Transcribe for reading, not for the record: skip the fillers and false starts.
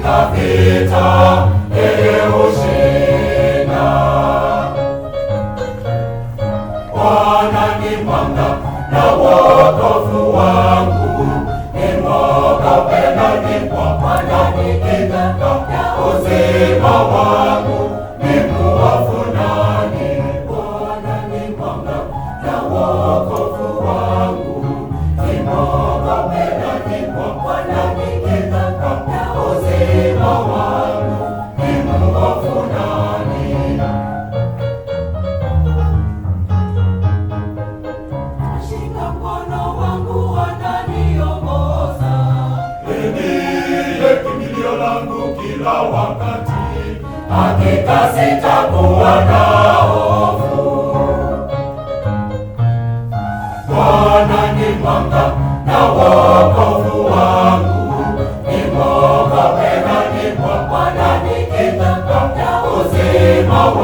katika vita, yeye hushinda. Bwana ni mwanga na wokovu wangu, nimwogope nani? Kwa Bwana ni kinga ya uzima wangu, nimhofu nani? Bwana ni mwanga na wokovu wangu, nimwogope nani? Kwa Bwana ni kinga ya uzima wangu, nimhofu nani? Shika mkono wangu, ananiongoza. Ndiye kimbilio langu kila wakati, hakika sitakuwa na hofu. Bwana ni mwanga na wokovu wangu, nimwogope nani? Kwa Bwana ni kinga ya uzima wangu.